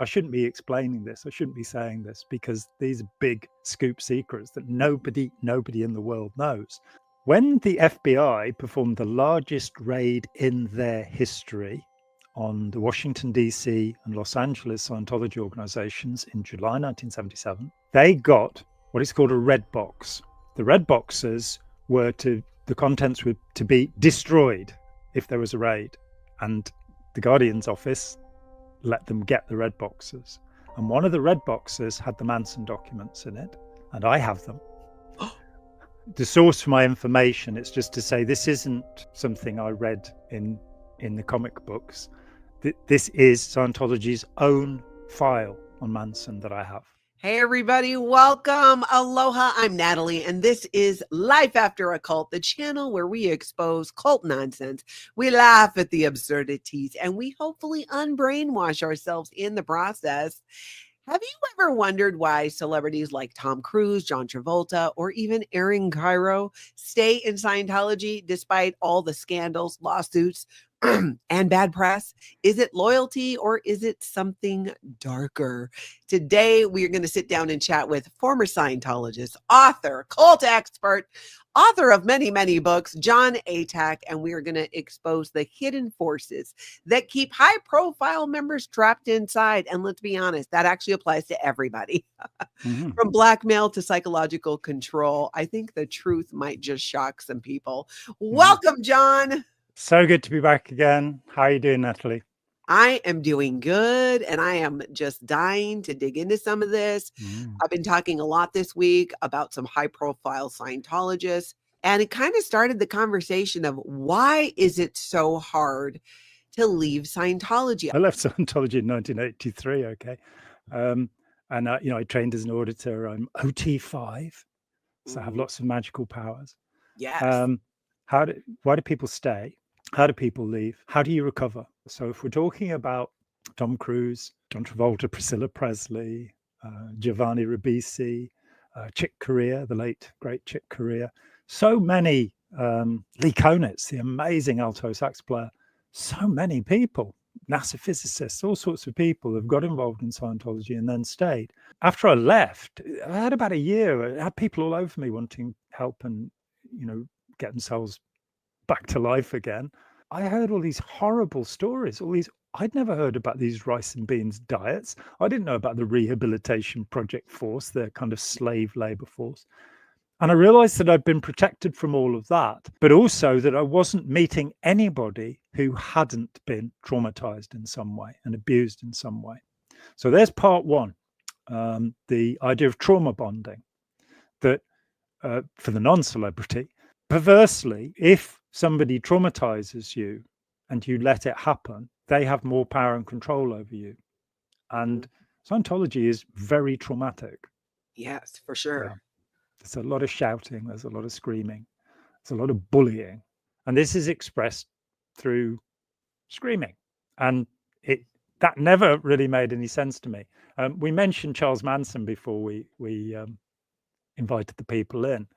I shouldn't be explaining this. I shouldn't be saying this, because these are big scoop secrets that nobody in the world knows. When the FBI performed the largest raid in their history on the Washington, D.C. and Los Angeles Scientology organizations in July 1977, they got what is called a red box. The red boxes the contents were to be destroyed if there was a raid. And the Guardian's office let them get the red boxes. And one of the red boxes had the Manson documents in it, and I have them. The source for my information, it's just to say this isn't something I read in the comic books. This is Scientology's own file on Manson that I have. Hey, everybody. Welcome. Aloha. I'm Natalie, and this is Life After a Cult, the channel where we expose cult nonsense. We laugh at the absurdities, and we hopefully unbrainwash ourselves in the process. Have you ever wondered why celebrities like Tom Cruise, John Travolta, or even Aaron Cairo stay in Scientology despite all the scandals, lawsuits, and bad press? Is it loyalty, or is it something darker? Today, we are going to sit down and chat with former Scientologist, author, cult expert, author of many, many books, Jon Atack, and we are going to expose the hidden forces that keep high-profile members trapped inside. And let's be honest, that actually applies to everybody. From blackmail to psychological control. I think the truth might just shock some people. Welcome, Jon. So good to be back again. How are you doing, Natalie? I am doing good, and I am just dying to dig into some of this. I've been talking a lot this week about some high-profile Scientologists, and it kind of started the conversation of why is it so hard to leave Scientology? I left Scientology in 1983, okay? And I trained as an auditor. I'm OT5, so I have lots of magical powers. Yes. Why do people stay? How do people leave? How do you recover? So if we're talking about Tom Cruise, John Travolta, Priscilla Presley, Giovanni Ribisi, Chick Corea, the late, great Chick Corea, so many, Lee Konitz, the amazing alto sax player, so many people, NASA physicists, all sorts of people have got involved in Scientology and then stayed. After I left, I had about a year, I had people all over me wanting help and, get themselves back to life again. I heard all these horrible stories, I'd never heard about these rice and beans diets. I didn't know about the Rehabilitation Project Force, the kind of slave labor force. And I realized that I'd been protected from all of that, but also that I wasn't meeting anybody who hadn't been traumatized in some way and abused in some way. So there's part one, the idea of trauma bonding, that for the non-celebrity, perversely, if somebody traumatizes you and you let it happen, they have more power and control over you. And Scientology is very traumatic. Yes, for sure. Yeah. There's a lot of shouting, there's a lot of screaming, there's a lot of bullying. And this is expressed through screaming. And that never really made any sense to me. We mentioned Charles Manson before we invited the people in.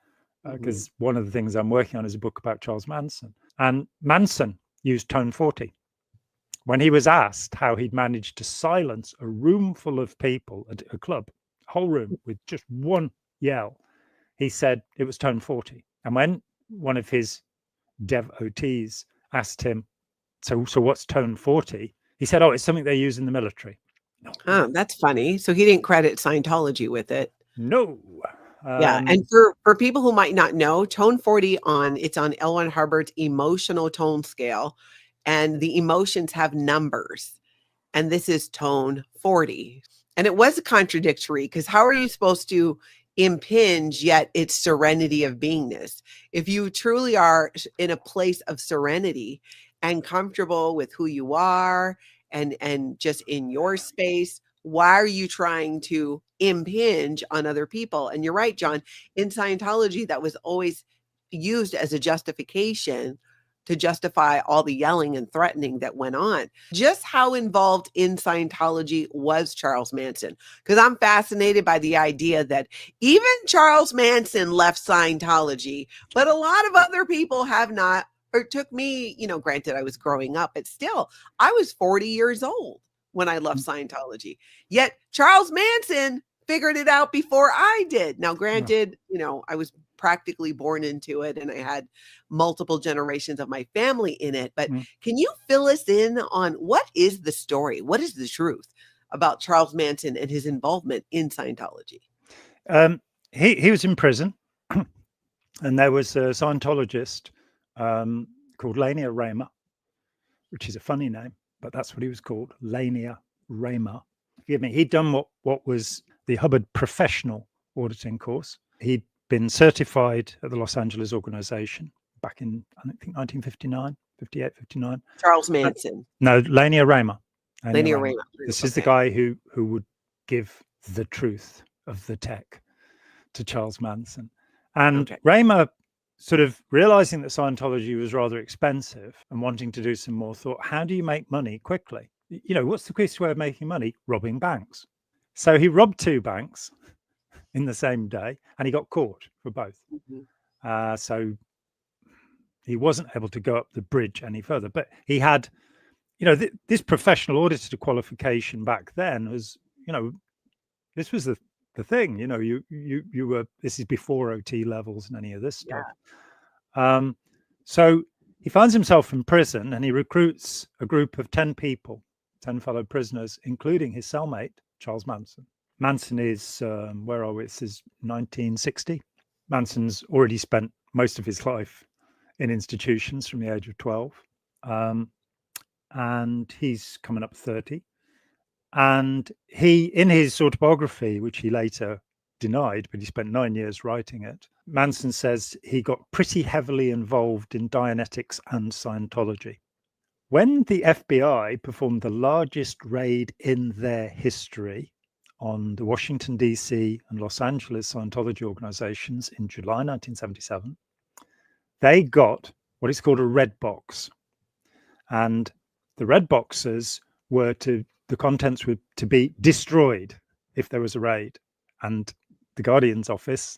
Because one of the things I'm working on is a book about Charles Manson. And Manson used tone 40. When he was asked how he'd managed to silence a room full of people at a club, a whole room with just one yell, he said it was tone 40. And when one of his devotees asked him, so what's tone 40? He said, it's something they use in the military. No. Oh, that's funny. So he didn't credit Scientology with it. No. Yeah, and for people who might not know, tone 40 it's on L. Ron Hubbard's emotional tone scale, and the emotions have numbers, and this is tone 40. And it was contradictory, because how are you supposed to impinge yet it's serenity of beingness? If you truly are in a place of serenity and comfortable with who you are and just in your space, why are you trying to impinge on other people? And you're right, Jon, in Scientology, that was always used as a justification to justify all the yelling and threatening that went on. Just how involved in Scientology was Charles Manson? Because I'm fascinated by the idea that even Charles Manson left Scientology, but a lot of other people have not. Or it took me, granted I was growing up, but still, I was 40 years old when I left Scientology. Yet Charles Manson figured it out before I did. Now, granted, I was practically born into it and I had multiple generations of my family in it. But can you fill us in on what is the story? What is the truth about Charles Manson and his involvement in Scientology? He was in prison, and there was a Scientologist called Lania Raymer, which is a funny name, but that's what he was called, Lania Raymer. Forgive me. He'd done what was the Hubbard Professional Auditing course. He'd been certified at the Los Angeles organization back in, I think, 1959, 58, 59. Charles Manson. No, Lania Raymer. Lania Raymer. This is the guy who would give the truth of the tech to Charles Manson. And Raymer, sort of realizing that Scientology was rather expensive and wanting to do some more, thought, how do you make money quickly? What's the quickest way of making money? Robbing banks. So he robbed 2 banks in the same day, and he got caught for both. So he wasn't able to go up the bridge any further. But he had, this professional auditor qualification back then was, this was the thing. You were. This is before OT levels and any of this stuff. Yeah. So he finds himself in prison, and he recruits a group of 10 people, 10 fellow prisoners, including his cellmate, Charles Manson. Manson is, where are we? This is 1960. Manson's already spent most of his life in institutions from the age of 12. And he's coming up 30. And he, in his autobiography, which he later denied, but he spent 9 years writing it, Manson says he got pretty heavily involved in Dianetics and Scientology. When the FBI performed the largest raid in their history on the Washington, D.C. and Los Angeles Scientology organizations in July 1977, they got what is called a red box. And the red boxes were the contents were to be destroyed if there was a raid. And the Guardian's office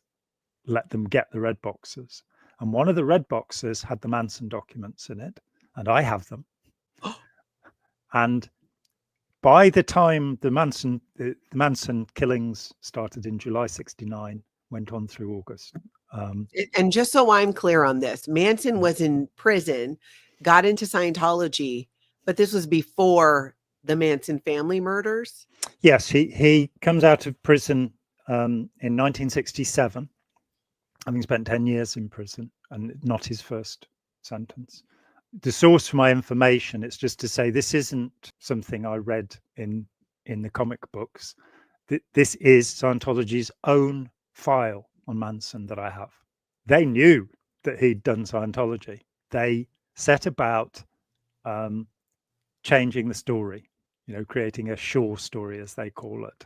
let them get the red boxes. And one of the red boxes had the Manson documents in it, and I have them. And by the time the Manson killings started in July 69, went on through August. And just so I'm clear on this, Manson was in prison, got into Scientology, but this was before the Manson family murders? Yes, he comes out of prison in 1967, having spent 10 years in prison, and not his first sentence. The source for my information, it's just to say this isn't something I read in the comic books. This is Scientology's own file on Manson that I have. They knew that he'd done Scientology. They set about changing the story, creating a shore story, as they call it,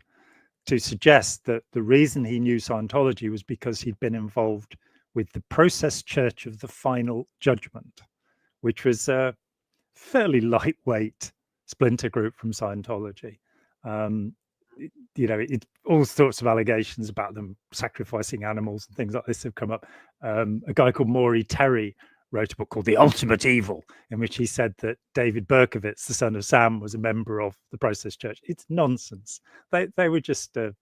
to suggest that the reason he knew Scientology was because he'd been involved with the Process Church of the Final Judgment, which was a fairly lightweight splinter group from Scientology. All sorts of allegations about them sacrificing animals and things like this have come up. A guy called Maury Terry wrote a book called The Ultimate Evil, in which he said that David Berkowitz, the son of Sam, was a member of the Process Church. It's nonsense. They were just a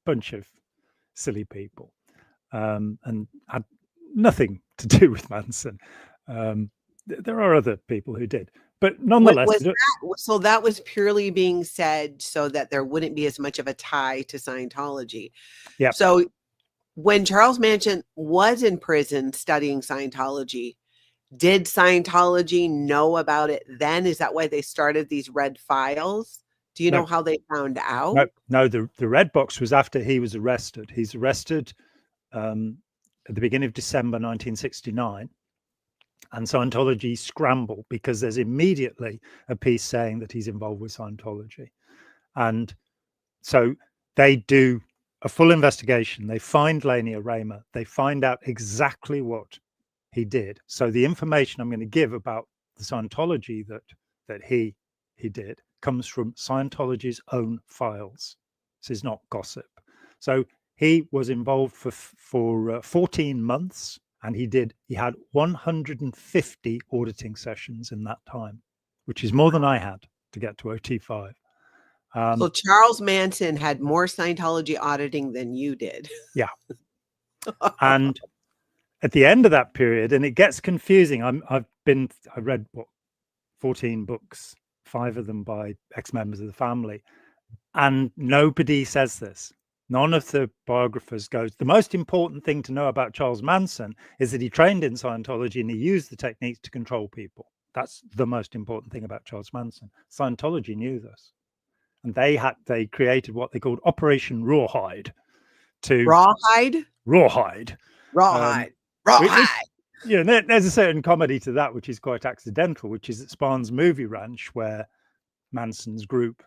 bunch of silly people, and had nothing to do with Manson. There are other people who did, but nonetheless. So that was purely being said so that there wouldn't be as much of a tie to Scientology. Yeah. So when Charles Manson was in prison studying Scientology, did Scientology know about it then? Is that why they started these red files? Do you know how they found out? No, the red box was after he was arrested. He's arrested at the beginning of December 1969. And Scientology scramble because there's immediately a piece saying that he's involved with Scientology. And so they do a full investigation. They find Lania Raymer. They find out exactly what he did. So the information I'm going to give about the Scientology that he did comes from Scientology's own files. This is not gossip. So he was involved for 14 months. And he had 150 auditing sessions in that time, which is more than I had. to get to OT5. So Charles Manson had more Scientology auditing than you did. Yeah. And at the end of that period, and it gets confusing. I read 14 books, 5 of them by ex-members of the family, and nobody says this. None of the biographers goes, the most important thing to know about Charles Manson is that he trained in Scientology and he used the techniques to control people. That's the most important thing about Charles Manson. Scientology knew this. And they created what they called Operation Rawhide. Rawhide? Rawhide. Rawhide. Rawhide. There's a certain comedy to that, which is quite accidental, which is at Spahn's Movie Ranch, where Manson's group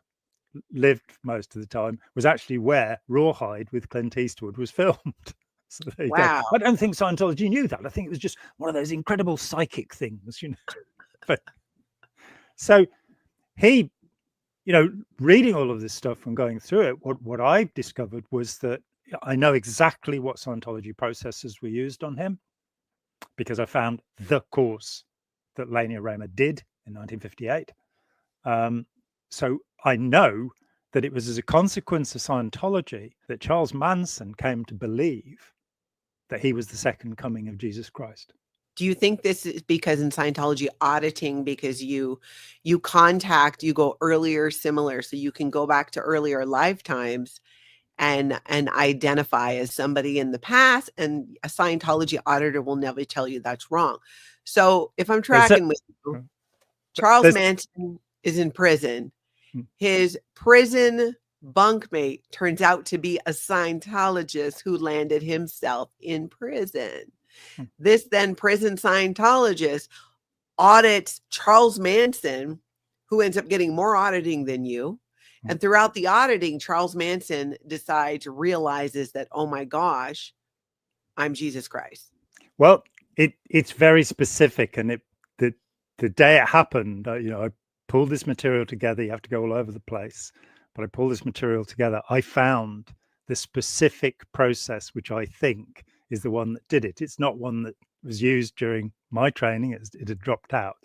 lived most of the time, was actually where Rawhide with Clint Eastwood was filmed. So there you go. I don't think Scientology knew that. I think it was just one of those incredible psychic things, But so he, reading all of this stuff and going through it, what I discovered was that I know exactly what Scientology processes were used on him, because I found the course that Lania Raymer did in 1958. So I know that it was as a consequence of Scientology that Charles Manson came to believe that he was the second coming of Jesus Christ. Do you think this is because in Scientology auditing, because you go earlier, similar, so you can go back to earlier lifetimes and identify as somebody in the past, and a Scientology auditor will never tell you that's wrong. So if I'm tracking with you, Charles Manson is in prison. His prison bunkmate turns out to be a Scientologist who landed himself in prison. This then prison Scientologist audits Charles Manson, who ends up getting more auditing than you. And throughout the auditing, Charles Manson realizes that, oh my gosh, I'm Jesus Christ. Well, it's very specific. And the day it happened, I pulled this material together. You have to go all over the place. But I pulled this material together. I found the specific process, which I think is the one that did it. It's not one that was used during my training. It had dropped out.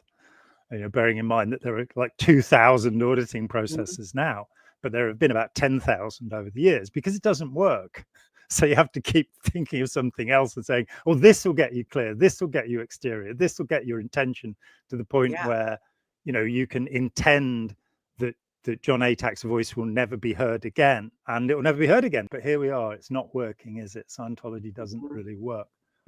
Bearing in mind that there are like 2,000 auditing processes now, but there have been about 10,000 over the years, because it doesn't work. So you have to keep thinking of something else and saying, oh, this will get you clear. This will get you exterior. This will get your intention to the point where, you can intend that Jon Atack's voice will never be heard again, and it will never be heard again. But here we are. It's not working, is it? Scientology doesn't really work.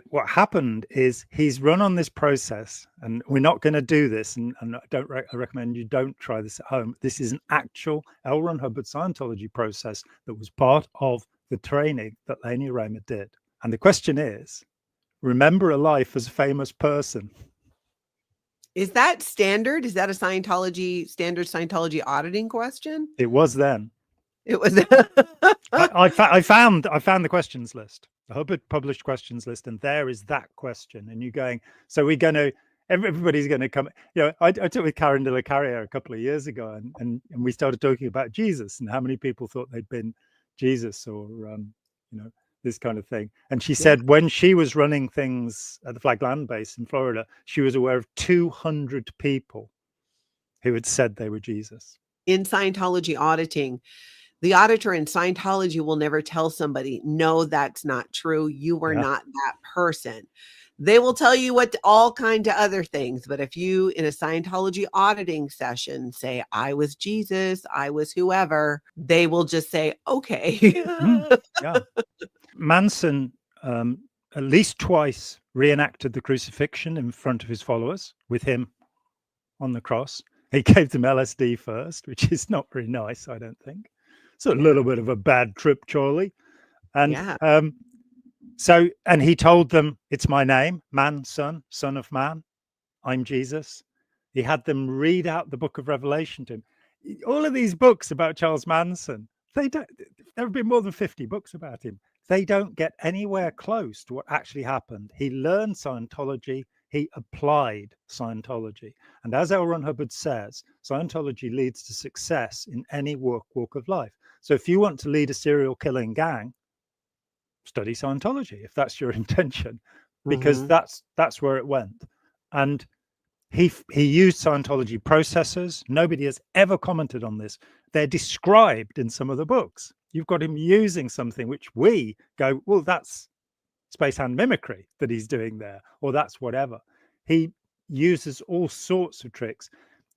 What happened is he's run on this process, and we're not going to do this, and I recommend you don't try this at home. This is an actual L. Ron Hubbard Scientology process that was part of the training that Lania Raymer did. And the question is, remember a life as a famous person. Is that standard? Is that a standard Scientology auditing question? It was then. It was. I found the questions list, the Hubbard published questions list, and there is that question. And you're going, so we're going to, everybody's going to come. I took with Karen de la Carrière a couple of years ago, and we started talking about Jesus and how many people thought they'd been Jesus, or this kind of thing. And she said when she was running things at the Flag Land Base in Florida, she was aware of 200 people who had said they were Jesus. In Scientology auditing, the auditor in Scientology will never tell somebody, no, that's not true. You were not that person. They will tell you all kinds of other things. But if you, in a Scientology auditing session, say, I was Jesus, I was whoever, they will just say, okay. Manson at least twice reenacted the crucifixion in front of his followers with him on the cross. He gave them LSD first, which is not very nice, I don't think. It's a little bit of a bad trip, Charlie. And and he told them, it's my name, man, son of man. I'm Jesus. He had them read out the book of Revelation to him. All of these books about Charles Manson, there have been more than 50 books about him. They don't get anywhere close to what actually happened. He learned Scientology. He applied Scientology. And as L. Ron Hubbard says, Scientology leads to success in any walk of life. So if you want to lead a serial killing gang, study Scientology, if that's your intention, because that's where it went. And He used Scientology processors. Nobody has ever commented on this. They're described in some of the books. You've got him using something which we go, well, that's space hand mimicry that he's doing there, or that's whatever. He uses all sorts of tricks.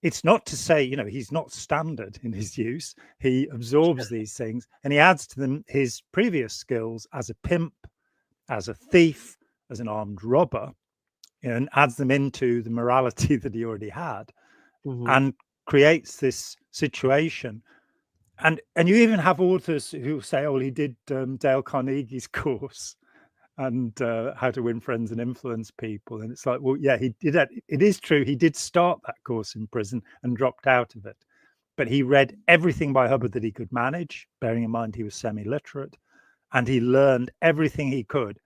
It's not to say, you know, he's not standard in his use. He absorbs these things and he adds to them his previous skills as a pimp, as a thief, as an armed robber, and adds them into the morality that he already had, and creates this situation. And you even have authors who say, oh, he did Dale Carnegie's course and how to win friends and influence people. And it's like, well, yeah, he did that. It is true. He did start that course in prison and dropped out of it. But he read everything by Hubbard that he could manage, bearing in mind he was semi-literate, and he learned everything he could.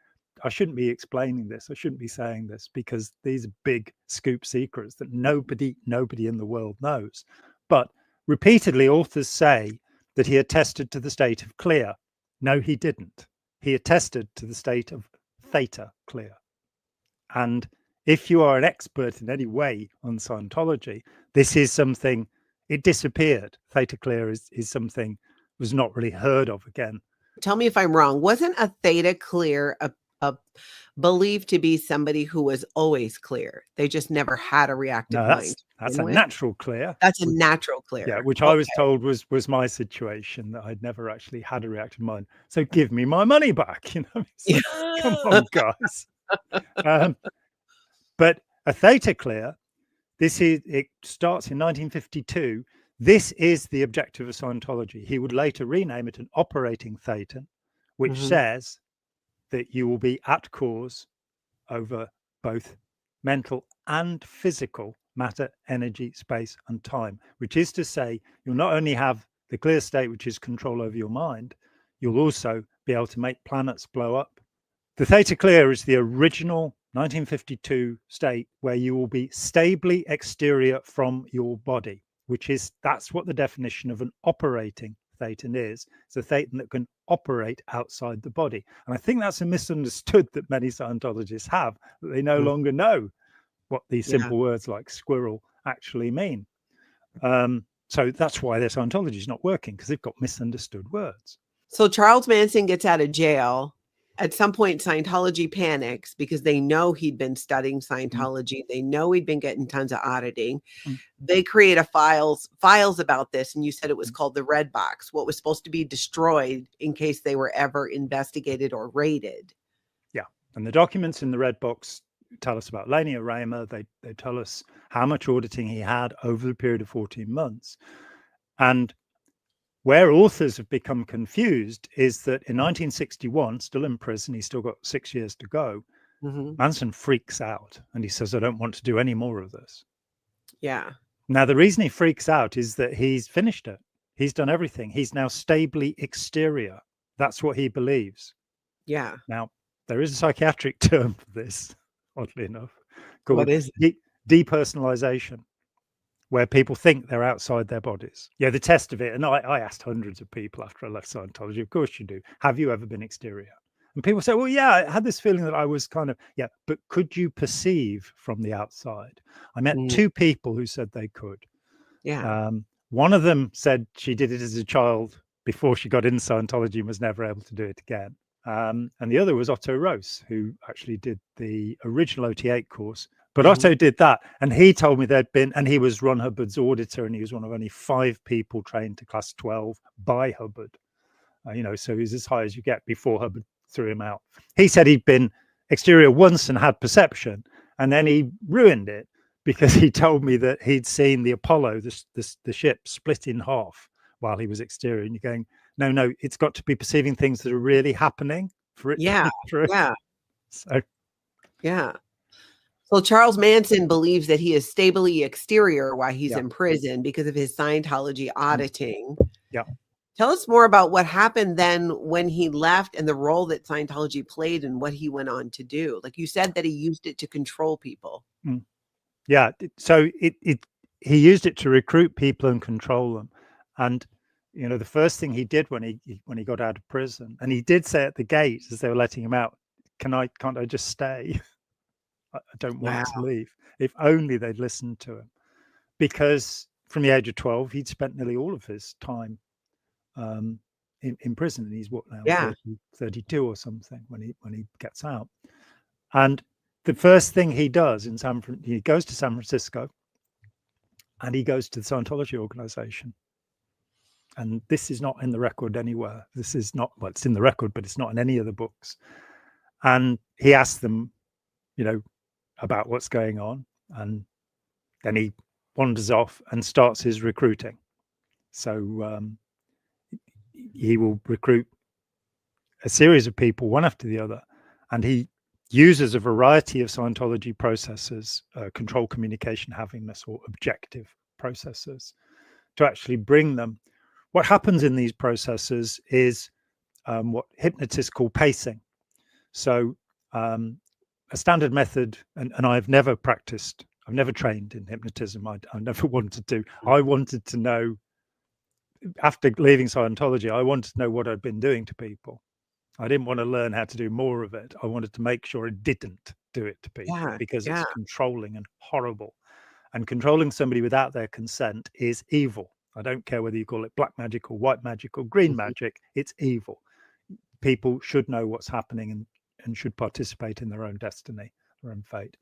I shouldn't be explaining this. I shouldn't be saying this because these are big scoop secrets that nobody in the world knows. But repeatedly, authors say that he attested to the state of clear. No, he didn't. He attested to the state of theta clear. And if you are an expert in any way on Scientology, this is something, it disappeared. Theta clear is something was not really heard of again. Tell me if I'm wrong. Wasn't a theta clear a believed to be somebody who was always clear? They just never had a reactive mind. That's a natural clear. That's a natural clear. Yeah, which I was told was my situation, that I'd never actually had a reactive mind. So give me my money back, you know. Like, come on, guys. But a theta clear, it starts in 1952. This is the objective of Scientology. He would later rename it an operating theta, which says that you will be at cause over both mental and physical matter, energy, space, and time, which is to say, you'll not only have the clear state, which is control over your mind, you'll also be able to make planets blow up. The theta clear is the original 1952 state where you will be stably exterior from your body, that's what the definition of an operating thetan is. It's a thetan that can operate outside the body. And I think that's a misunderstood that many Scientologists have, that they no longer know what these simple words like squirrel actually mean. So that's why their Scientology is not working, because they've got misunderstood words. So Charles Manson gets out of jail. At some point, Scientology panics because they know he'd been studying Scientology. They know he'd been getting tons of auditing. They create files about this. And you said it was called the Red Box, what was supposed to be destroyed in case they were ever investigated or raided. Yeah. And the documents in the Red Box tell us about Lania Raymer. They tell us how much auditing he had over the period of 14 months. And where authors have become confused is that in 1961, still in prison, he's still got 6 years to go, Manson freaks out and he says, I don't want to do any more of this. Yeah. Now, the reason he freaks out is that he's finished it. He's done everything. He's now stably exterior. That's what he believes. Yeah. Now, there is a psychiatric term for this, oddly enough, called what is depersonalization, where people think they're outside their bodies. Yeah, the test of it, and I asked hundreds of people after I left Scientology, of course you do, have you ever been exterior? And people say, well, yeah, I had this feeling that I was kind of, yeah, but could you perceive from the outside? I met two people who said they could. Yeah. One of them said she did it as a child before she got into Scientology and was never able to do it again. And the other was Otto Rose, who actually did the original OT8 course. But Otto did that, and he told me there'd been, and he was Ron Hubbard's auditor, and he was one of only 5 people trained to class 12 by Hubbard. You know, so he's as high as you get before Hubbard threw him out. He said he'd been exterior once and had perception, and then he ruined it because he told me that he'd seen the Apollo, the ship, split in half while he was exterior. And you're going, no, it's got to be perceiving things that are really happening for it. Yeah. To be true. Yeah. So, yeah. So Charles Manson believes that he is stably exterior while he's in prison because of his Scientology auditing. Yeah. Tell us more about what happened then when he left and the role that Scientology played and what he went on to do. Like you said that he used it to control people. Yeah. So he used it to recruit people and control them. And, you know, the first thing he did when he got out of prison, and he did say at the gate as they were letting him out, can't I just stay? I don't want to leave. If only they'd listened to him. Because from the age of 12, he'd spent nearly all of his time in prison. And he's what now, Yeah. 32 or something when he gets out. And the first thing he does he goes to San Francisco, and he goes to the Scientology organization. And this is not in the record anywhere. This is not, well, it's in the record, but it's not in any of the books. And he asks them, about what's going on. And then he wanders off and starts his recruiting. So he will recruit a series of people, one after the other. And he uses a variety of Scientology processes, control communication havingness or objective processes, to actually bring them. What happens in these processes is what hypnotists call pacing. So a standard method, and I've never trained in hypnotism. I never wanted to. I wanted to know, after leaving Scientology, I wanted to know what I'd been doing to people. I didn't want to learn how to do more of it. I wanted to make sure it didn't do it to people, because it's controlling and horrible. And controlling somebody without their consent is evil. I don't care whether you call it black magic or white magic or green magic, it's evil. People should know what's happening and should participate in their own destiny, their own fate.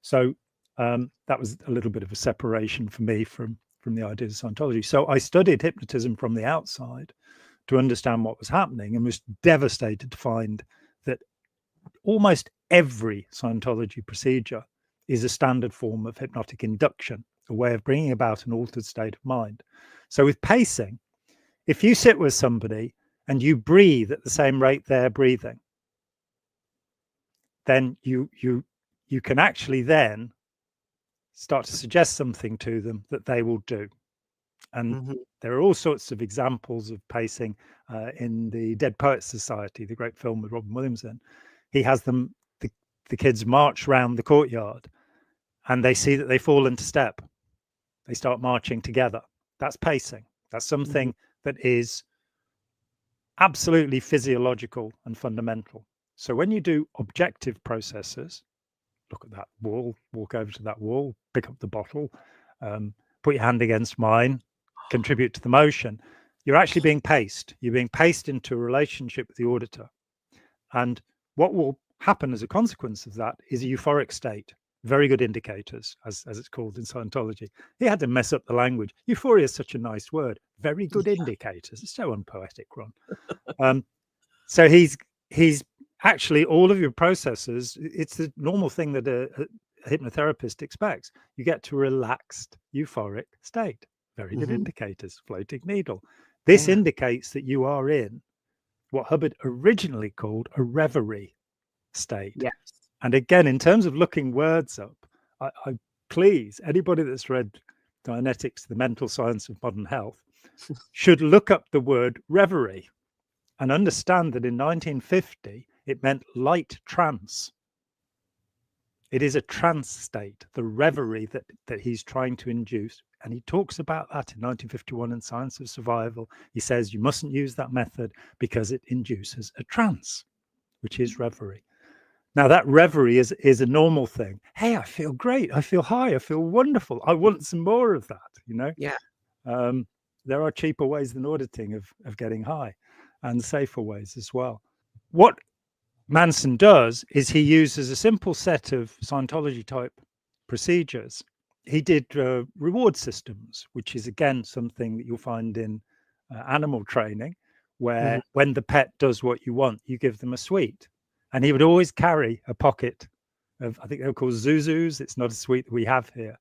So that was a little bit of a separation for me from the ideas of Scientology. So I studied hypnotism from the outside to understand what was happening, and was devastated to find that almost every Scientology procedure is a standard form of hypnotic induction, a way of bringing about an altered state of mind. So with pacing, if you sit with somebody and you breathe at the same rate they're breathing, then you can actually then start to suggest something to them that they will do. And there are all sorts of examples of pacing in the Dead Poets Society, the great film with Robin Williams in. He has them, the kids march round the courtyard, and they see that they fall into step. They start marching together. That's pacing. That's something that is absolutely physiological and fundamental. So when you do objective processes, look at that wall, walk over to that wall, pick up the bottle, put your hand against mine, contribute to the motion, you're actually being paced. You're being paced into a relationship with the auditor. And what will happen as a consequence of that is a euphoric state. Very good indicators, as it's called in Scientology. He had to mess up the language. Euphoria is such a nice word. Very good indicators. It's so unpoetic, Ron. So he's actually, all of your processes, it's the normal thing that a hypnotherapist expects. You get to a relaxed, euphoric state. Very good indicators, floating needle. This indicates that you are in what Hubbard originally called a reverie state. Yes. And again, in terms of looking words up, I please, anybody that's read Dianetics, the Mental Science of Modern Health, should look up the word reverie and understand that in 1950, it meant light trance. It is a trance state, the reverie that he's trying to induce. And he talks about that in 1951 in Science of Survival. He says you mustn't use that method because it induces a trance, which is reverie. Now, that reverie is a normal thing. Hey, I feel great. I feel high. I feel wonderful. I want some more of that, Yeah. There are cheaper ways than auditing of getting high, and safer ways as well. What Manson does is he uses a simple set of Scientology type procedures. He did reward systems, which is again something that you'll find in animal training, where when the pet does what you want, you give them a sweet. And he would always carry a pocket of, I think they were called Zuzus. It's not a sweet that we have here.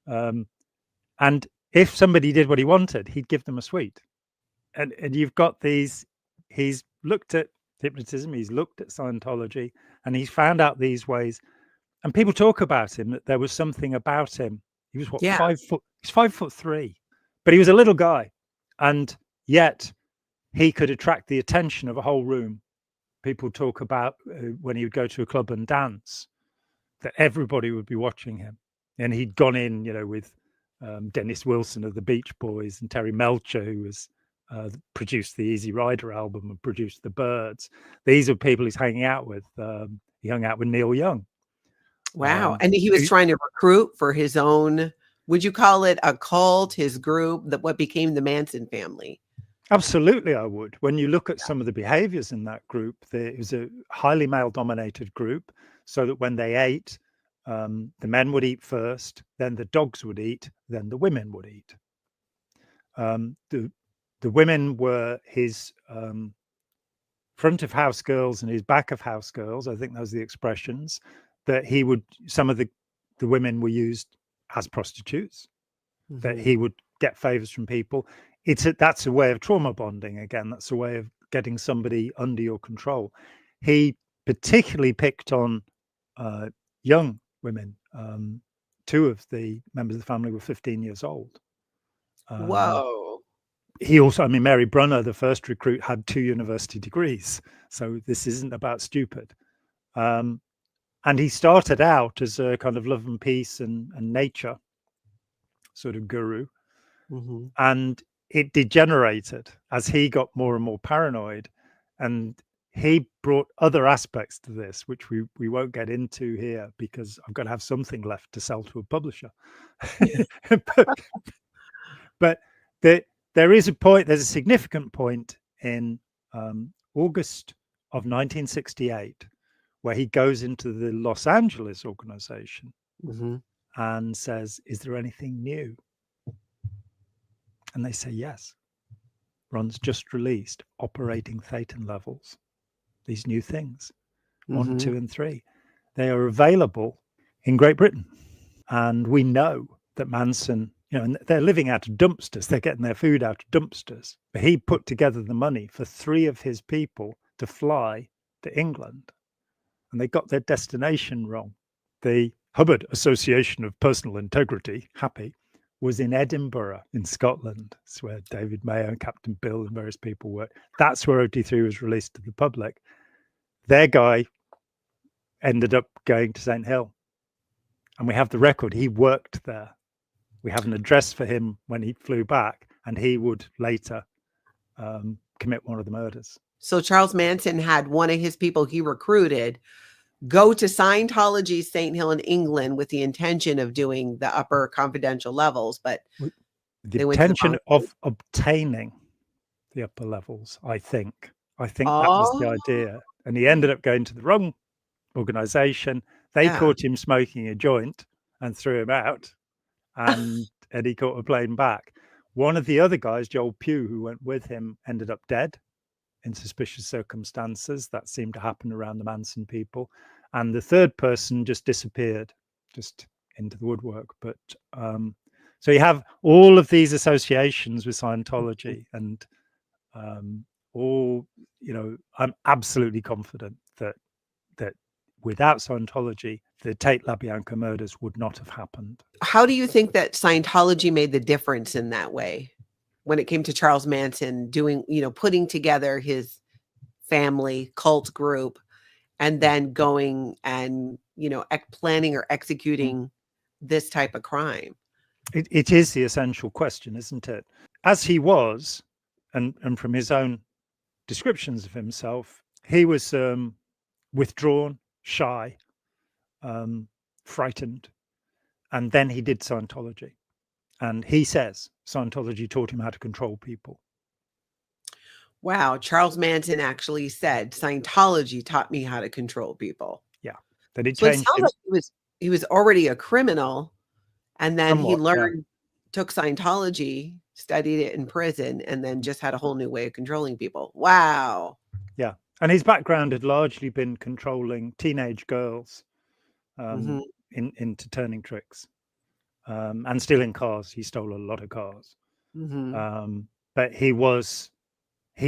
And if somebody did what he wanted, he'd give them a sweet. And you've got these, he's looked at hypnotism, he's looked at Scientology, and he's found out these ways. And people talk about him, that there was something about him. He was 5 foot, he's 5'3", but he was a little guy. And yet he could attract the attention of a whole room. People talk about when he would go to a club and dance, that everybody would be watching him. And he'd gone in, with Dennis Wilson of the Beach Boys and Terry Melcher, who was produced the Easy Rider album and produced the Byrds. These are people he's hanging out with. He hung out with Neil Young. Wow. And he was trying to recruit for his own, would you call it a cult, his group, that what became the Manson family? Absolutely, I would. When you look at some of the behaviors in that group, it was a highly male-dominated group, so that when they ate, the men would eat first, then the dogs would eat, then the women would eat. The women were his front of house girls and his back of house girls. I think those are the expressions that he would. Some of the women were used as prostitutes. That he would get favors from people. That's a way of trauma bonding. Again, that's a way of getting somebody under your control. He particularly picked on young women. 2 of the members of the family were 15 years old. Whoa. He also, I mean, Mary Brunner, the first recruit, had 2 university degrees. So this isn't about stupid. And he started out as a kind of love and peace and nature sort of guru. And it degenerated as he got more and more paranoid. And he brought other aspects to this, which we won't get into here because I've got to have something left to sell to a publisher. but there is a point, there's a significant point in August of 1968 where he goes into the Los Angeles organization and says, "Is there anything new?" And they say, "Yes. Ron's just released Operating Thetan Levels. These new things, 1, 2, and 3. They are available in Great Britain." And we know that Manson, and they're living out of dumpsters. They're getting their food out of dumpsters. But he put together the money for 3 of his people to fly to England. And they got their destination wrong. The Hubbard Association of Personal Integrity, HAPPY, was in Edinburgh in Scotland. It's where David Mayo and Captain Bill and various people worked. That's where OT3 was released to the public. Their guy ended up going to St. Hill. And we have the record. He worked there. We have an address for him when he flew back, and he would later commit one of the murders. So Charles Manson had one of his people he recruited go to Scientology St. Hill in England with the intention of doing the upper confidential levels, but the intention of obtaining the upper levels, I think that was the idea. And he ended up going to the wrong organization. They caught him smoking a joint and threw him out, and he caught a plane back. One of the other guys, Joel Pugh, who went with him, ended up dead in suspicious circumstances. That seemed to happen around the Manson people. And the third person just disappeared, just into the woodwork. But so you have all of these associations with Scientology, and I'm absolutely confident that without Scientology, the Tate-LaBianca murders would not have happened. How do you think that Scientology made the difference in that way when it came to Charles Manson doing, putting together his family cult group and then going and, planning or executing this type of crime? It is the essential question, isn't it? As he was, and from his own descriptions of himself, he was withdrawn, shy, frightened, and then he did Scientology. And he says Scientology taught him how to control people. Wow. Charles Manson actually said Scientology taught me how to control people. Yeah. That it So it changed sounds like he was already a criminal, and then he learned, took Scientology, studied it in prison, and then just had a whole new way of controlling people. Wow. Yeah. And his background had largely been controlling teenage girls into turning tricks and stealing cars. He stole a lot of cars. But he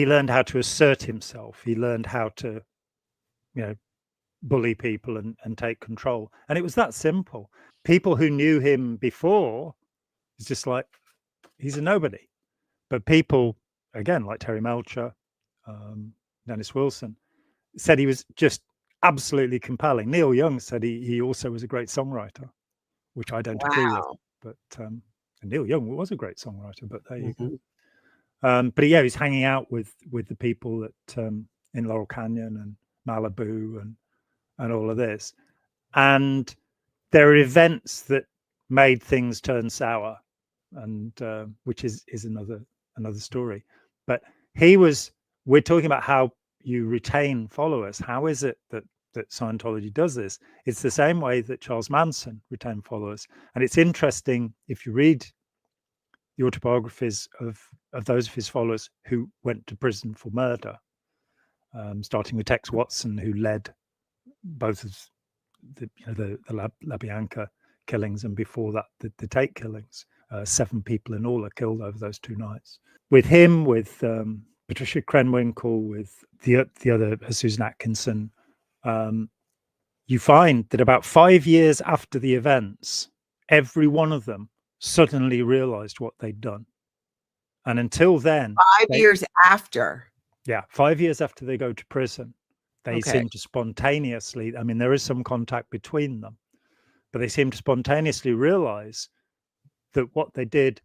learned how to assert himself. He learned how to, bully people and take control. And it was that simple. People who knew him before, it's just like, he's a nobody. But people, again, like Terry Melcher, Dennis Wilson, said he was just absolutely compelling. Neil Young said he also was a great songwriter, which I don't agree with. But Neil Young was a great songwriter, but there you go. But yeah, he's hanging out with the people at in Laurel Canyon and Malibu and all of this. And there are events that made things turn sour, and which is another story. But we're talking about how you retain followers. How is it that Scientology does this? It's the same way that Charles Manson retained followers. And it's interesting, if you read the autobiographies of those of his followers who went to prison for murder, starting with Tex Watson, who led both of the LaBianca killings, and before that the Tate killings. 7 people in all are killed over those 2 nights. With him, with Patricia Krenwinkel, with the other Susan Atkinson, you find that about 5 years after the events, every one of them suddenly realized what they'd done. And until then, 5 years after. Yeah, 5 years after they go to prison, they seem to spontaneously, I mean, there is some contact between them, but they seem to spontaneously realize that what they did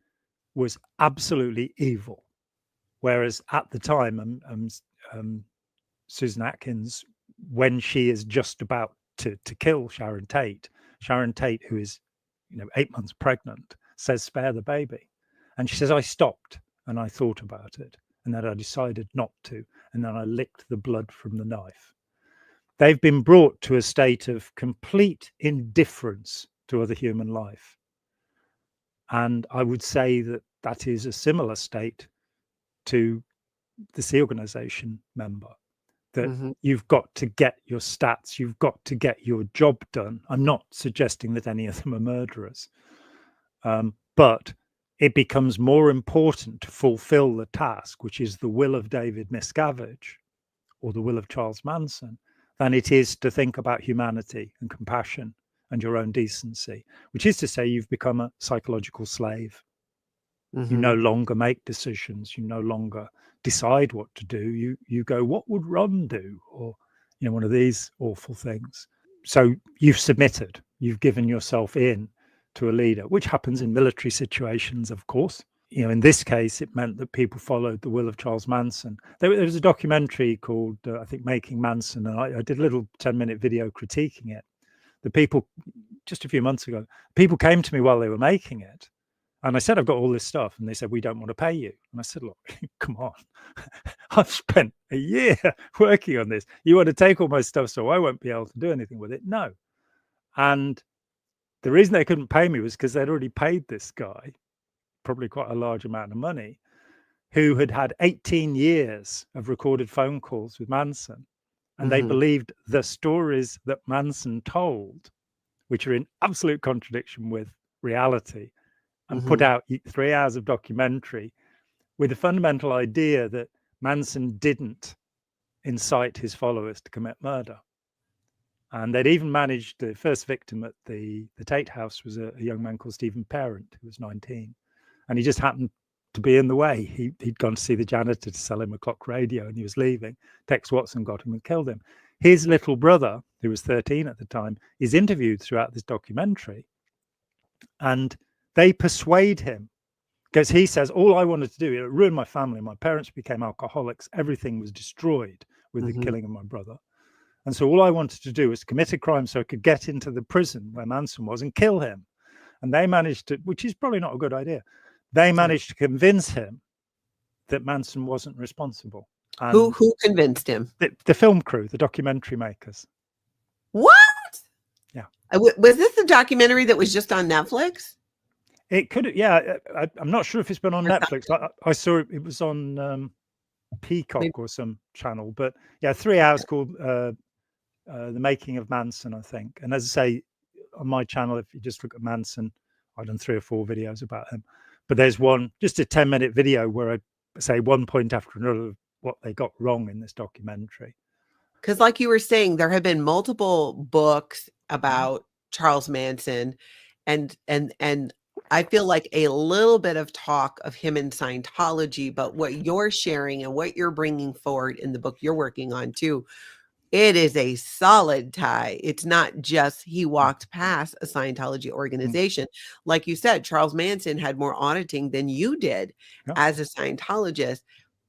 was absolutely evil. Whereas at the time, Susan Atkins, when she is just about to kill Sharon Tate, who is 8 months pregnant, says, "Spare the baby." And she says, "I stopped and I thought about it, and then I decided not to, and then I licked the blood from the knife." They've been brought to a state of complete indifference to other human life. And I would say that is a similar state to the Sea Organization member, that you've got to get your stats, you've got to get your job done. I'm not suggesting that any of them are murderers, but it becomes more important to fulfill the task, which is the will of David Miscavige or the will of Charles Manson, than it is to think about humanity and compassion and your own decency, which is to say you've become a psychological slave. You no longer make decisions. You no longer decide what to do. You go, what would Ron do? Or, one of these awful things. So you've submitted. You've given yourself in to a leader, which happens in military situations, of course. In this case, it meant that people followed the will of Charles Manson. There was a documentary called, I think, Making Manson, and I did a little 10-minute video critiquing it. The people, just a few months ago, people came to me while they were making it. And I said, "I've got all this stuff." And they said, "We don't want to pay you." And I said, "Look, come on. I've spent a year working on this. You want to take all my stuff so I won't be able to do anything with it?" No. And the reason they couldn't pay me was because they'd already paid this guy probably quite a large amount of money, who had 18 years of recorded phone calls with Manson. And they believed the stories that Manson told, which are in absolute contradiction with reality, and put out 3 hours of documentary with the fundamental idea that Manson didn't incite his followers to commit murder. And they'd even managed, the first victim at the Tate house was a young man called Stephen Parent, who was 19. And he just happened to be in the way. He'd gone to see the janitor to sell him a clock radio, and he was leaving. Tex Watson got him and killed him. His little brother, who was 13 at the time, is interviewed throughout this documentary. And they persuade him, because he says, all I wanted to do, it ruined my family. My parents became alcoholics. Everything was destroyed with the killing of my brother. And so all I wanted to do was commit a crime so I could get into the prison where Manson was and kill him. And they managed to, which is probably not a good idea, they managed to convince him that Manson wasn't responsible. And who convinced him? The film crew, the documentary makers. What? Yeah. Was this the documentary that was just on Netflix? It could, yeah. I'm not sure if it's been on Netflix. I saw it was on Peacock or some channel. But yeah, 3 hours called The Making of Manson, I think. And as I say, on my channel, if you just look at Manson, I've done 3 or 4 videos about him. But there's one, just a 10-minute video where I say one point after another what they got wrong in this documentary. Because like you were saying, there have been multiple books about Charles Manson, and I feel like a little bit of talk of him in Scientology, but what you're sharing and what you're bringing forward in the book you're working on too, it is a solid tie. It's not just he walked past a Scientology organization. Like you said, Charles Manson had more auditing than you did as a Scientologist.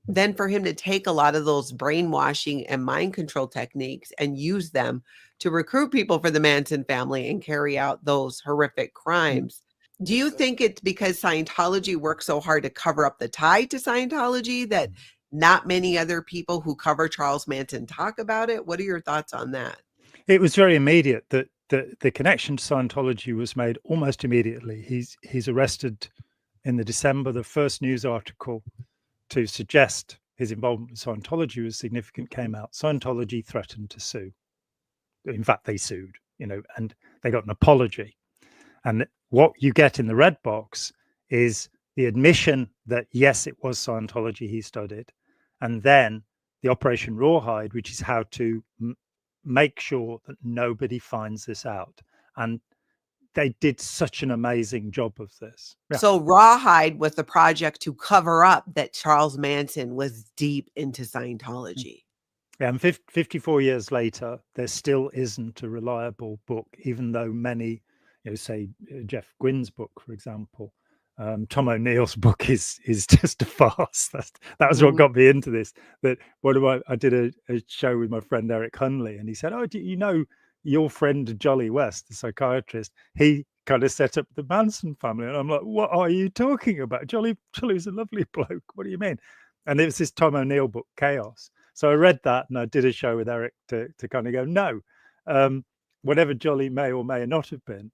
then for him to take a lot of those brainwashing and mind control techniques and use them to recruit people for the Manson family and carry out those horrific crimes. Do you think it's because Scientology works so hard to cover up the tie to Scientology that not many other people who cover Charles Manson talk about it? What are your thoughts on that? It was very immediate that the connection to Scientology was made almost immediately. He's arrested in the December. The first news article to suggest his involvement with Scientology was significant came out. Scientology threatened to sue. In fact, they sued, and they got an apology. And what you get in the red box is the admission that, yes, it was Scientology he studied. And then the Operation Rawhide, which is how to make sure that nobody finds this out. And they did such an amazing job of this. Yeah. So Rawhide was the project to cover up that Charles Manson was deep into Scientology. Yeah, and 54 years later, there still isn't a reliable book, even though many, say Jeff Gwynn's book, for example, Tom O'Neill's book is just a farce. That was what got me into this. That I did a show with my friend Eric Hunley, and he said, "Oh, do you know your friend Jolly West, the psychiatrist? He kind of set up the Manson family." And I'm like, "What are you talking about? Jolly's a lovely bloke. What do you mean?" And it was this Tom O'Neill book, Chaos. So I read that, and I did a show with Eric to kind of go, no, whatever Jolly may or may not have been,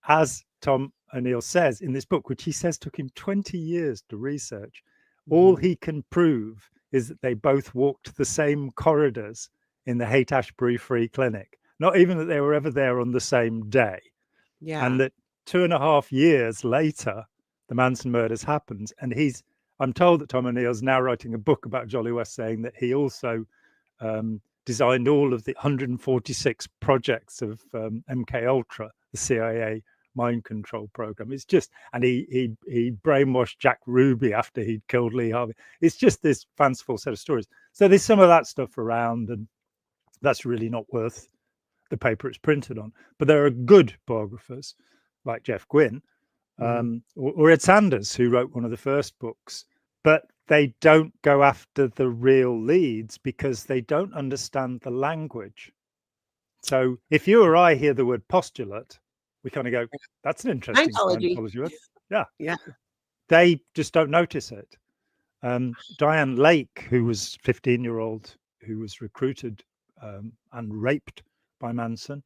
as Tom O'Neill says in this book, which he says took him 20 years to research, all he can prove is that they both walked the same corridors in the Haight-Ashbury Free Clinic, not even that they were ever there on the same day. Yeah. And that 2.5 years later, the Manson murders happened, and I'm told that Tom O'Neill's now writing a book about Jolly West, saying that he also designed all of the 146 projects of MK Ultra, the CIA mind control program. It's just, and he brainwashed Jack Ruby after he'd killed Lee Harvey. It's just this fanciful set of stories. So there's some of that stuff around, and that's really not worth the paper it's printed on. But there are good biographers like Jeff Gwynn, or Ed Sanders, who wrote one of the first books, but they don't go after the real leads because they don't understand the language. So if you or I hear the word postulate, we kind of go, that's an interesting Scientology word. Yeah. They just don't notice it. Diane Lake, who was 15-year-old, who was recruited and raped by Manson,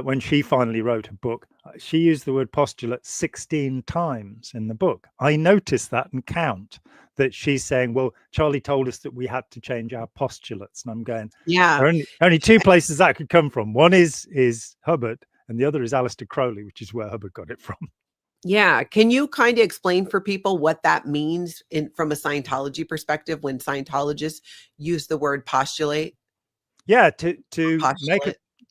when she finally wrote a book, she used the word postulate 16 times in the book. I noticed that and count that she's saying, well, Charlie told us that we had to change our postulates. And I'm going, yeah, only two places that could come from. One is Hubbard, and the other is Aleister Crowley, which is where Hubbard got it from. Yeah. Can you kind of explain for people what that means from a Scientology perspective when Scientologists use the word postulate? Yeah, to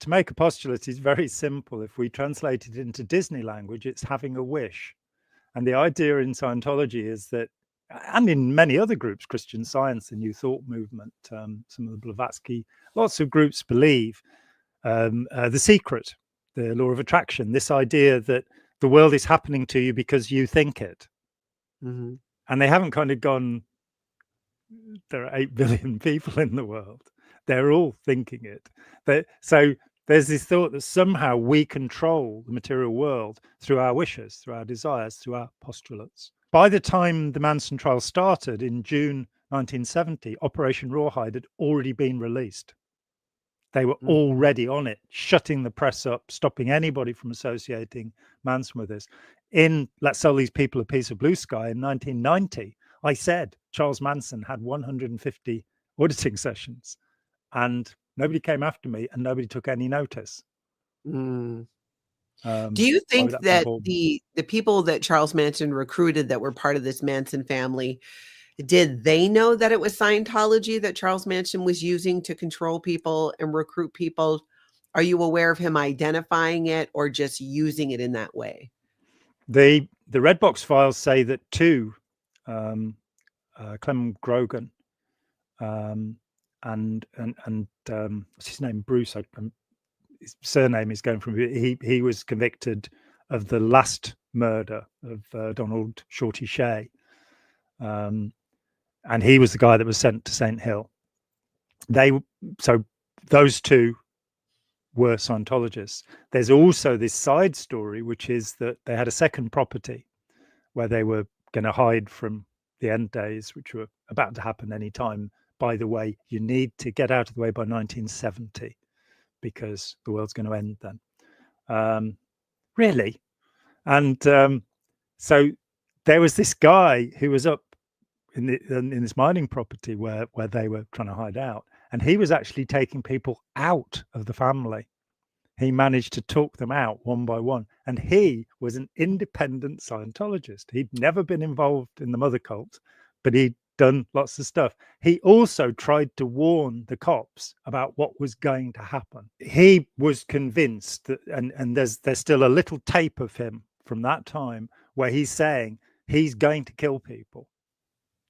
make a postulate is very simple. If we translate it into Disney language, it's having a wish. And the idea in Scientology is that, and in many other groups, Christian Science, the New Thought movement, some of the Blavatsky, lots of groups believe the secret, the law of attraction, this idea that the world is happening to you because you think it. And they haven't kind of gone, there are 8 billion people in the world. They're all thinking it. So there's this thought that somehow we control the material world through our wishes, through our desires, through our postulates. By the time the Manson trial started in June 1970, Operation Rawhide had already been released. They were already on it, shutting the press up, stopping anybody from associating Manson with this. In Let's Sell These People a Piece of Blue Sky in 1990, I said Charles Manson had 150 auditing sessions, and nobody came after me and nobody took any notice. Do you think that the people that Charles Manson recruited that were part of this Manson family, did they know that it was Scientology that Charles Manson was using to control people and recruit people? Are you aware of him identifying it or just using it in that way? The Red Box files say that two, Clem Grogan, and what's his name, Bruce, his surname is going from, he was convicted of the last murder of Donald Shorty Shea, and he was the guy that was sent to St. Hill. So those two were Scientologists. There's also this side story, which is that they had a second property where they were going to hide from the end days, which were about to happen any time. By the way, you need to get out of the way by 1970 because the world's going to end then. Really? And so there was this guy who was up in this mining property where they were trying to hide out, and he was actually taking people out of the family. He managed to talk them out one by one, and he was an independent Scientologist. He'd never been involved in the mother cult, but he'd done lots of stuff. He also tried to warn the cops about what was going to happen. He was convinced that, and there's still a little tape of him from that time where he's saying he's going to kill people.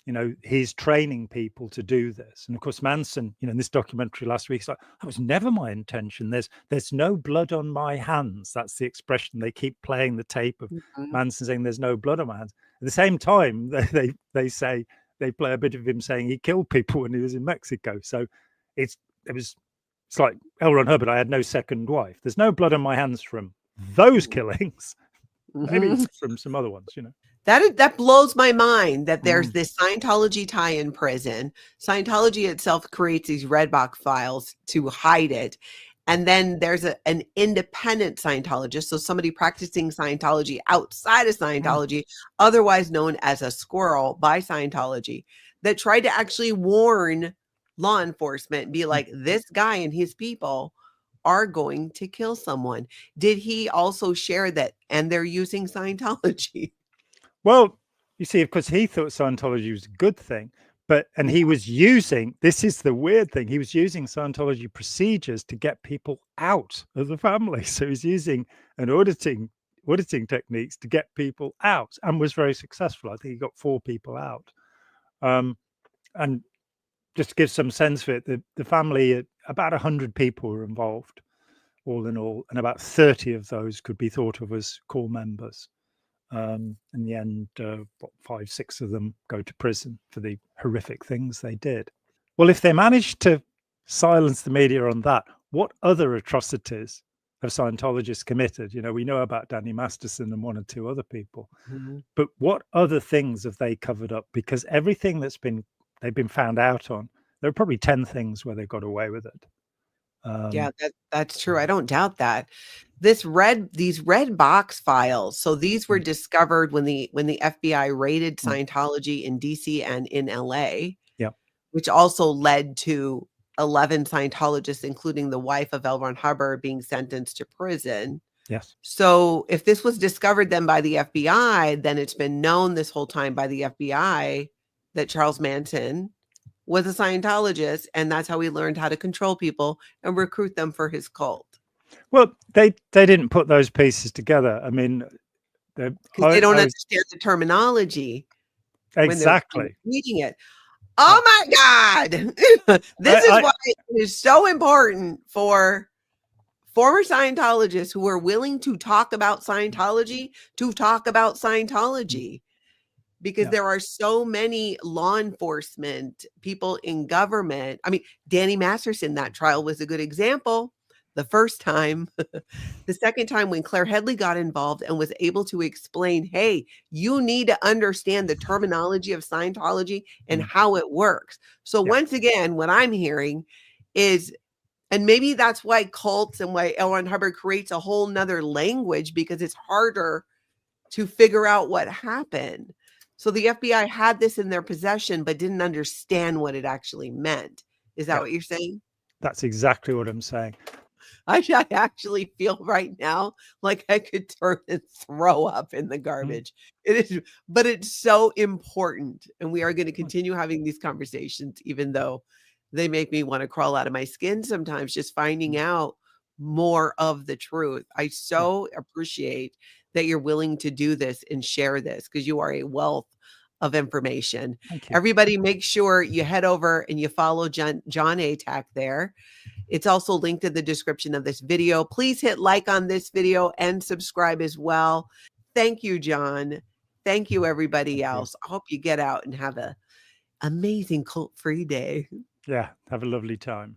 You know, he's training people to do this. And of course, Manson, you know, in this documentary last week, he's like, that was never my intention. There's no blood on my hands. That's the expression. They keep playing the tape of Manson saying there's no blood on my hands. At the same time, they say, they play a bit of him saying he killed people when he was in Mexico. So it's like L. Ron Hubbard, I had no second wife. There's no blood on my hands from those killings. Maybe from some other ones, you know. That blows my mind that there's this Scientology tie-in prison. Scientology itself creates these red box files to hide it. And then there's an independent Scientologist, so somebody practicing Scientology outside of Scientology, otherwise known as a squirrel by Scientology, that tried to actually warn law enforcement, be like, this guy and his people are going to kill someone. Did he also share that? And they're using Scientology. Well, you see, of course, he thought Scientology was a good thing, and he was using, this is the weird thing, he was using Scientology procedures to get people out of the family. So he's using an auditing techniques to get people out, and was very successful. I think he got 4 people out. And just to give some sense of it, the family, about 100 people were involved, all in all, and about 30 of those could be thought of as core members. In the end, 5, 6 of them go to prison for the horrific things they did. Well, if they managed to silence the media on that, what other atrocities have Scientologists committed? You know, we know about Danny Masterson and 1 or 2 other people, but what other things have they covered up? Because everything they've been found out on, there are probably 10 things where they got away with it. Yeah, that's true. I don't doubt that. These red box files. So these were discovered when the FBI raided Scientology in DC and in LA. Yeah, which also led to 11 Scientologists, including the wife of L. Ron Hubbard, being sentenced to prison. Yes. So if this was discovered then by the FBI, then it's been known this whole time by the FBI that Charles Manson was a Scientologist, and that's how he learned how to control people and recruit them for his cult. Well, they didn't put those pieces together. I mean, because they don't understand the terminology. Exactly. When they're reading it. Oh my God. This is why it is so important for former Scientologists who are willing to talk about Scientology to talk about Scientology. Because there are so many law enforcement people in government. I mean, Danny Masterson, that trial was a good example. The first time, the second time when Claire Headley got involved and was able to explain, hey, you need to understand the terminology of Scientology and how it works. So once again, what I'm hearing is, and maybe that's why cults and why L. Ron Hubbard creates a whole nother language, because it's harder to figure out what happened. So the FBI had this in their possession, but didn't understand what it actually meant. Is that what you're saying? That's exactly what I'm saying. I actually feel right now like I could turn and throw up in the garbage. It is, but it's so important. And we are going to continue having these conversations, even though they make me want to crawl out of my skin sometimes, just finding out more of the truth. I so appreciate that you're willing to do this and share this, because you are a wealth of information. Everybody, make sure you head over and you follow Jon Atack there. It's also linked in the description of this video. Please hit like on this video and subscribe as well. Thank you, Jon. Thank you, everybody else. I hope you get out and have a amazing cult-free day. Yeah. Have a lovely time.